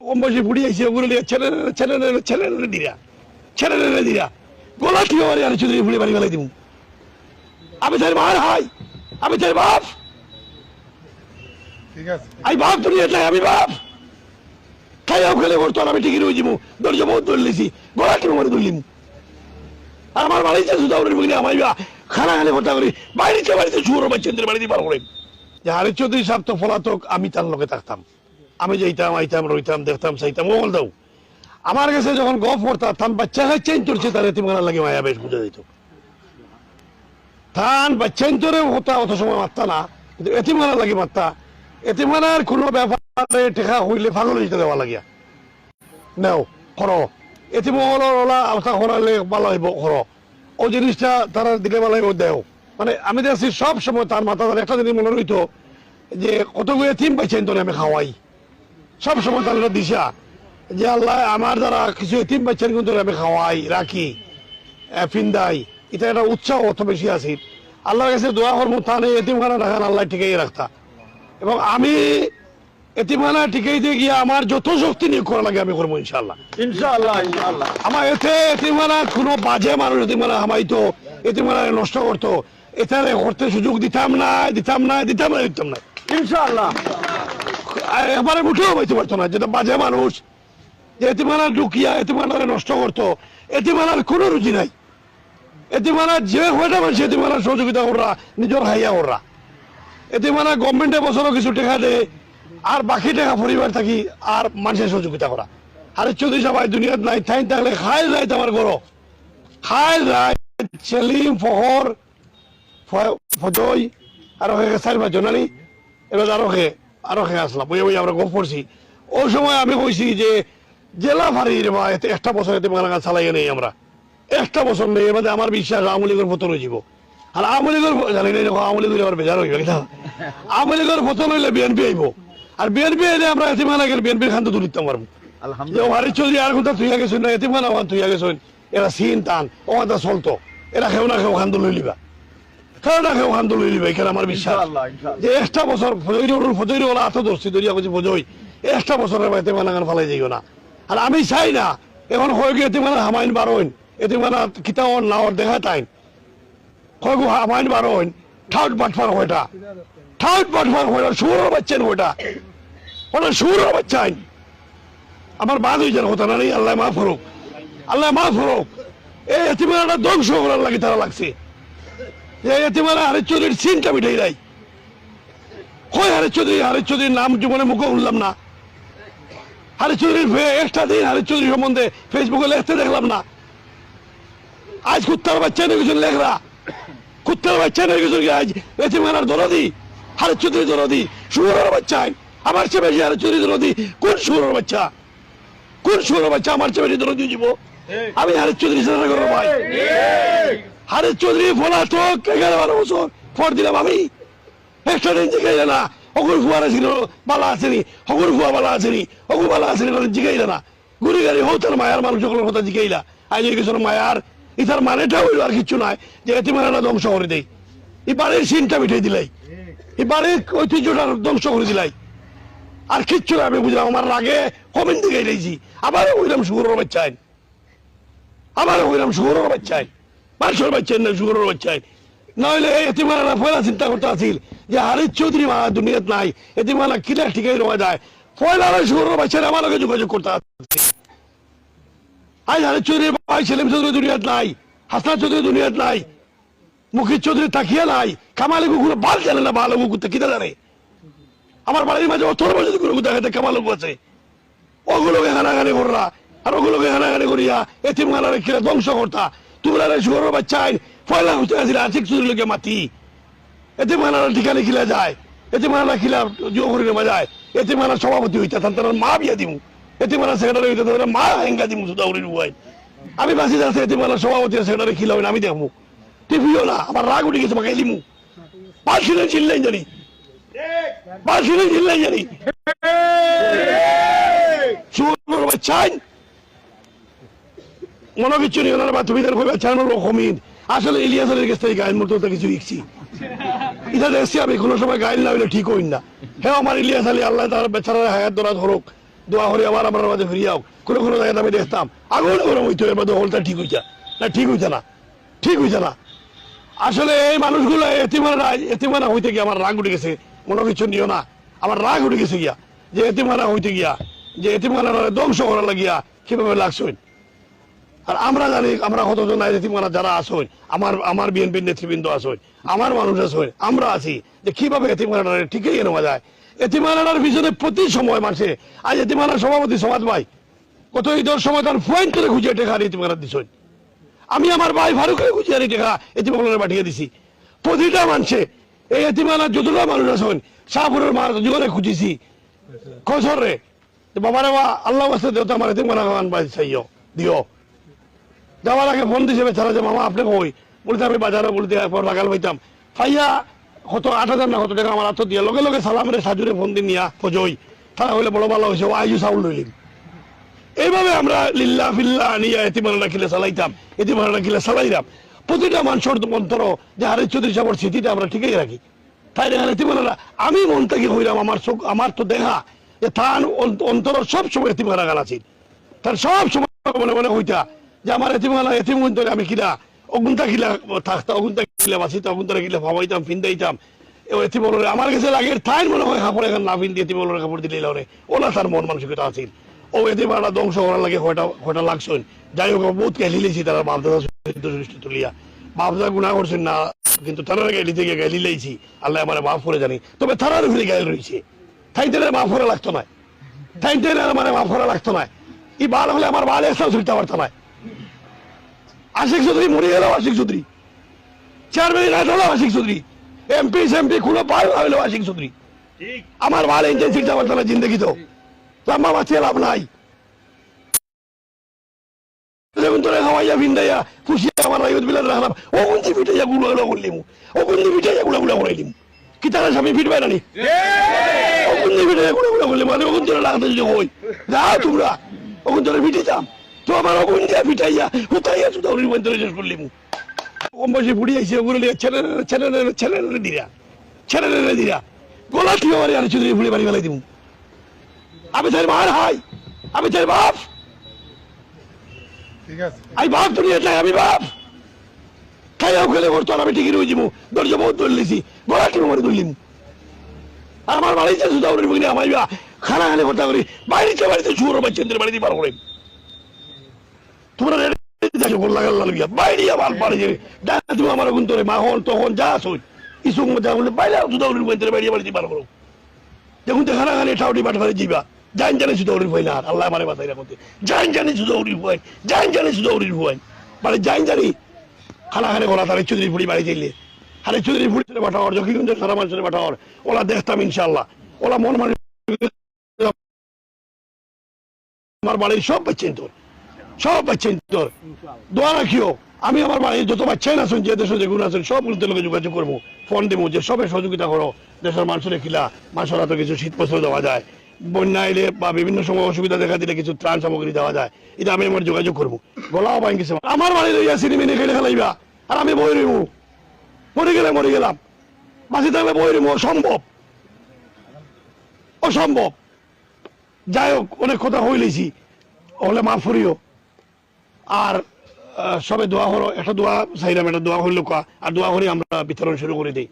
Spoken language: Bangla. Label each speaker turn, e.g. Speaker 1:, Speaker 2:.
Speaker 1: কম বয়সে ফুড়ি আইসি ওগুলো ছেলে দিরা গোলা ঠিক আমার আর চৌধুরী ফুড়ি বাড়ি গেলাই দিব আমি তার মার হাই আমি তার বাপ
Speaker 2: ঠিক আছে
Speaker 1: আমি বাপ দুনিয়া চাই আমি বাপ খাইয়াও খেলে করতো আমি ঠিকই রয়ে যাবো দরজা বহুত ধরলেছি গোলা ঠিক আমার ধরলিম আর আমার বাড়িতে শুধু আমার বুঝলি আমার খানা খালে কথা করি বাড়িতে শুয়োর বাচ্চাদের বাড়িতে পার করেন যে হারিস চৌধুরী সাহেব তো ফলাতক আমি তার লোকে থাকতাম আমি যাইতাম আইতাম রইতাম দেখতাম চাইতাম ও বলতাম আমার কাছে যখন গপ করতাম বাচ্চা চেঞ্জ করছে তার এতিমানা লাগে মায়া বেশ বুঝে দিত থান বাচ্চাইন তোরে হতা অত সময় মারতা না কিন্তু এতিমানা লাগে মারতা এতিমানার কোনো ব্যাপারে টেকা হইলে পাগল হইতে দেওয়া লাগিয়া নেও করো এতিমহলের ওলা আলোচনা করালে ভালো হইব করো ও জিনিসটা তারা দিলে ভালো হইব দেও মানে আমি দেখছি সব সময় তার মাথা একটা জিনিস মনে রইতো যে কতগুলো এতিম বাচ্চাইন তোরে আমি খাওয়াই সব সময় তার দিশা যে আল্লাহ আমার দ্বারা কিছু এতিম বাচ্চার কিন্তু আমি খাওয়াই রাখি ফিন্দাই এটা একটা উৎসাহ অত বেশি আছে আল্লাহর কাছে দোয়া করবো তাহলে এতিমখানা রাখান আল্লাহ ঠিকই রাখতা এবং আমি এতিমখানা ঠিকাইতে গিয়ে আমার যত শক্তি নিয়োগ করা লাগে আমি করবো ইনশাল্লাহ আমার এতে এতিমখানার কোনো বাজে মানুষ এতিমখানা হামাইতো এতিমখানা নষ্ট করতো এটারে করতে সুযোগ দিতাম না ইনশাল্লাহ এবারে মুঠেও পাইতে পারতো না যেটা বাজে মানুষ যে এতিমখানা ঢুকিয়া এতিমখানারে নষ্ট করতো এতিমখানার কোনো রুচি নাই এতিমখানার যে হয়েটা মানুষ এতিমখানার সহযোগিতা করা নিজের হাইয়া করা এতিমখানা গভর্নমেন্টে বছরও কিছু টাকা দেয় আর বাকি টাকা পরিবার থাকি আর মানুষের সহযোগিতা করা হারিস চৌধুরী সবাই দুনিয়াত নাই থাইন থাকলে খাইল রাইত আমার গরো খাইল রাইত সেলিম ফহর ফজই আরো চার পাঁচজন জানি এবার আরো খে আসলাম বই আমরা গপ করছি ওই সময় আমি কইছি যে জেলা ফাঁড়ির বা একটা বছর এতে মারা চালাইয়ে নেই আমরা একটা বছর নেই এবার আমার বিশ্বাস আওয়ামী লীগের পতন হয়ে যাব আর আওয়ামী লীগের জানি না আওয়ামী লীগের আবার বেজার হইবে আওয়ামী লীগের পতন হইলে বিএনপি আইব আর বিএনপি এলে আমরা এতিমানা গেলে বিএনপির খান তো তুলিতাম পারবো হারিস চৌধুরী আর কোথাও তুইয়া গেছেন না এতিমানা ওখান তুইয়া গেছেন এরা সিন টান ওখান চলতো এরা খেও না খেও খান তো লই লিবা খেলা খেও খান তো লই লিবা এখানে আমার বিশ্বাস যে একটা বছর ফজই ওলা হাতে ধরছি দরিয়া করছি ফজই একটা বছরের এতিমানা গান ফালাই যাইও না আর আমি চাই না এখন হয়ে গিয়ে এতিমানা হামাইন বারোইন এতিমানা কিতাওয়ার নাওয়ার দেখা তাইন হয়গু হামাইন বারোইন ঠাউট বাটফার হয়টা সুরের বাচ্চান হয়টা ওটা সুরের বাচ্চাইন আমার বাদ হয়ে যান হতো না নেই আল্লাহ মাফ করুক এই এতিমানাটা ধ্বংস করার লাগে তারা লাগছে যে এতিমানা হারিস চৌধুরীর সিনটা মিটাই নাই হয় হারিস চৌধুরীর নাম জীবনে মুখে উঠলাম না হারিস চৌধুরীর একটা দিন হারিস চৌধুরী সম্বন্ধে ফেসবুকে লেখতে দেখলাম না আজ কুত্তার বাচ্চা নিয়ে গেছেন লেখরা কুত্তার বাচ্চা নিয়ে গেছেন আজ এতিমানার দরদি হারিস চৌধুরী দরদি সুরের বাচ্চা আমার চেয়ে বেশি হারিস চৌধুরী দরদি কোন সুরের বাচ্চা আমার চেয়ে বেশি দরদি জীব আমি হারিস চৌধুরী চেষ্টা করবো ভাই হারিস চৌধুরী পলাতক 11-12 বছর পর দিলাম আমি একটা দিন জিগাইলে না অগুর ফুয়ারা ছিল বালা আসেনি অগুর ফুয়া বালা আসেনি অগু বালা আসেনি জিগাইলে না গুড়ি গাড়ি হোক তার মায়ার মানুষ সকলের কথা জিগাইলা আজ কিছু মায়ার ইতার মানেটা হইল আর কিছু নয় যে এতিমানাটা ধ্বংস করে দেয় এই বাড়ির সিনটা মিঠাই দিলাই এই বাড়ির ঐতিহ্যটা ধ্বংস করে দিলাই আর কিচ্ছু না আমি বুঝলাম আমার রাগে কমেন দিকে দিয়েছি আবার হইলাম সুগরের বাচ্চায় মানুষের বাচ্চায় না সুগরের বাচ্চায় নইলে এতিমানা পয়লা চিন্তা করতে আসিল যে হারিস চৌধুরী মারা দুনিয়াত নাই এতিমানা কিনা ঠিকাই রোয়া যায় পয়লা সুগরের বাচ্চায় আমার লগে যোগাযোগ করতে আজ হারিস চৌধুরীর ভাই সেলিম চৌধুরী দুনিয়াত নাই হাসনাত চৌধুরী দুনিয়াত নাই মুখিদ চৌধুরী তাকিয়া নাই কামালি কুকুর বাল জানে না ভালো কুকুর কিনা জানে আমার বাড়ির মাঝে 18 বছর কুকুর দেখাতে কামাল আছে ওগুলোকে হানাগানি কররা আর ওগুলোকে হানাগানি করিয়া এতিমখানারে কিনা ধ্বংস করতা তোমরা সুগরের বাচ্চায় পয়লা হতে আসিল আর্থিক চৌধুরীকে মাতি এতিমখানারা ঠিকানে খিলা যায় এতিমখানা খিলা জিও করিলে যায় এতিমখানার সভাপতি হইতা তার মা বিয়া দিমু এতিমখানা সেক্রেটারি হইতে তাদের মা হেঙ্গা দিমু সুদাউরির বুয়াই আমি বাসি যাচ্ছি এতিমখানার সভাপতি সেক্রেটারি খিলা হইন আমি দেখবো টিভিও না আমার রাগ উঠে গেছে মাকে দিমু বাসিলে চিল্লাই জানি সুগরের বাচ্চায় মনে কিছু নেই ওনার বা তুমি কমিন আসলে ইলিয়াস আলীর কাছ থেকে গায়ের মতো কিছু লিখছি এটা দেখছি আমি কোনো সময় গাইল না হইলে ঠিক হইন না হ্যাঁ আমার ইলিয়াস আলী আল্লাহ তার বেচারা হায়াত দরাজ হরক দোয়া করে আবার আমার মাঝে ফিরিয়াও। কোনো কোনো জায়গায় আমি দেখতাম আগুন গরম হইতো, এর মধ্যে হলটা ঠিক হইছে না, ঠিক হইছে না, ঠিক হইছে না। আসলে এই মানুষগুলো এতিমানা হইতে গিয়ে আমার রাগ উঠে গেছে। মনে কিছু নিও না, আমার রাগ উঠে গেছে গিয়া যে এতিমানা হইতে গিয়া, যে এতিমানা ধ্বংস করা লাগিয়া কিভাবে লাগছেন। আর আমরা জানি আমরা কতজন এতিমানা যারা আসেন, আমার বিএনপির নেতৃবৃন্দ আসেন, আমার মানুষ আসেন, আমরা আছি, যে কিভাবে এতিমানাটা ঠিকই নেওয়া যায়। এতিমানার পিছনে প্রতি সময় মাসে আজ এতিমানার সভাপতি সমাজ ভাই কত ঈদের সময় তার পয়েন্ট করে খুঁজে টেকা এতিমানা দিছেন। আমি আমার ভাই ফারুকের খুঁজে আনি টেকা এতিমানারে পাঠিয়ে দিছি। প্রতিটা মানুষে এই এতিমানার যতটা মানুষ আছেন, শাহপুরের মার জীবনে খুঁজেছি খসরে বাবারে বা আল্লাহ বাস্তে দেওয়া আমার এতিমানা আনবাই চাইও দিও। যাওয়ার আগে ফোন দিছে বেচারা যে মামা আপনি কই, বলতে আমি বাজারে বলতে লাগাল পাইতাম ফাইয়া কত 8,000 না কত টাকা আমার হাত দিয়ে লগে লগে সালামের সাজুরে ফোন দিন নিয়া খোঁজই তারা হইলে বড় ভালো হয়েছে, ও আইজু চাউল লইলিম। এইভাবে আমরা লিল্লা ফিল্লা নিয়ে এতিমানাটা কিলে চালাইতাম, এতিমানাটা কিলে চালাইলাম। প্রতিটা মানুষের অন্তর যে হারে চৌধুরী সাহেবের স্মৃতিটা আমরা ঠিকই রাখি। তাই দেখা এতিমানাটা আমি মন থেকে হইলাম, আমার চোখ আমার তো দেখা যে তার অন্তর সবসময় এতিমানা গান আছে, তার সব সময় মনে মনে হইতা যে আমার এতিমানা এতিম অন্তরে আমি কিনা অগুন্তা কিলা থাকতাম, অগুন্তা কিলা বাঁচিতাম, অগুন্তারা কিলা ভাবাইতাম ফিন্দাইতাম। এতিম বলরে আমার কাছে লাগে তাই মনে হয় কাপড় এখন না ফিন দিয়ে এতিম বলরে কাপড় দিলে ওলা তার মন মানসিকতা আছে। ও এতিমানাটা ধ্বংস করার লাগে হয়টা লাগছেন। যাই হোক বহুত গালি লাইছি তারা বাপদাদা তুলিয়া, বাপদাদা গুণা করছেন না, কিন্তু তারা গালি থেকে গালি লাইছি, আল্লাহ আমার মাফ করে জানি। তবে তারার ফিরে গায়ে রয়েছে, তাইতে মাফ করা লাগতো না, তাইতে মানে মাফ করা লাগতো না। এই বাল হলে আমার বাল এসেও ছুটতে পারতো না। আশিক চৌধুরী মরে গেল, আশিক চৌধুরী চেয়ারম্যান রাইট হলো, আশিক চৌধুরী এমপি সেমপি কোনো পার হইলো আশিক চৌধুরী। আমার বাল ইন্টেন ছুটতে পারতো না জিন্দগি তো লম্বা বাঁচিয়ে লাভ নাই। যখন তোরা খাওয়াইয়া ভিন্দাইয়া খুশিয়া আমার রাইত বিলার রাখলাম, ও গুন্দি পিঠাইয়া গুলো গুলো করলিম, ও গুন্দি পিঠাইয়া গুলা গুলা করাইলিম, কি তারা স্বামী ফিট পাই না নি, ও গুন্দি পিঠাইয়া গুলা গুলা করলিম। মানে ওগুন তোরা লাগতে যদি হই যাও তোমরা ওগুন তোরা পিঠাইতাম, তো আমার ওগুন দিয়া পিঠাইয়া হুতাইয়া সুতাউরির মধ্যে শেষ করলিম। কম বয়সে ফুড়ি আইসি ওগুলো ছেলে দিরা গোলা ঠিক আমার আর চুদ্রি ফুড়ি বাড়ি ফেলাই দিব। আমি তার মার হাই, আমি তার বাপ, আমি বাপ দুনিয়া চাই, আমি বাপ খাইয়াও খেলে করতো আমি ঠিকই রয়ে যাবো। দরজা বহুত ধরলেছি, গোলা ঠিক আমার ধরলিম। আর আমার বাড়িতে সুতাউরির বুঝলি আমার খানা খানে কথা করি, বাড়িতে বাড়িতে শুয়োর বাচ্চাদের বাড়িতে পার করে তোমরা বাইরে আবার পারে তুমি আমার গুণ তোরে মাহন তখন যা আসুন ইসুক মজা বলে বাইরে সুতাউরির বইতে বাইরে বাড়িতে পার করো। দেখুন তো খানা খানে ঠাউটি পাঠ করে যাইবা, জান জানে সুতাউরির ভয় না, আর আল্লাহ মানে বাতাইরা করতে জান জানি সুতাউরির ভয়, জান জানি সুতাউরির ভয়, মানে জান জানি খানা খানে করা তার চৌধুরী ফুড়ি বাড়ি চাইলে আরে চৌধুরী ফুড়ি পাঠাওয়ার জকিগঞ্জ সারা মানুষের পাঠাওয়ার ওলা দেখতাম ইনশাল্লাহ। ওলা মন মানে আমার বাড়ির সব বাচ্চেন তোর, সব বাচ্চেন তোর দোয়া রাখিও। আমি আমার বাড়ির যত বাচ্চাই না শুন যে দেশে যেগুলো আছেন সবগুলোতে লোকে যোগাযোগ করবো, ফোন দেবো যে সবে সহযোগিতা করো। দেশের মানুষের কিলা মানুষের তো কিছু শীত বস্ত্র দেওয়া যায়, বন্যা এলে বা বিভিন্ন সময় অসুবিধা দেখা দিলে কিছু ত্রাণ সামগ্রী দেওয়া যায়, এটা আমি আমার যোগাযোগ করবো। গলাও পাই গেছে আমার বাড়ি রইয়া সিনেমিনে খেলে খেলাইবা আর আমি বই রইব, মরে গেলে মরে গেলাম, বাঁচি থাকলে বই রইব, অসম্ভব অসম্ভব। যাই হোক অনেক কথা হইলেছি, হলে মাফ করিও। আর সবে দোয়া হলো, একটা দোয়া চাইলাম, একটা দোয়া হইল আর দোয়া করে আমরা বিতরণ শুরু করে দিই।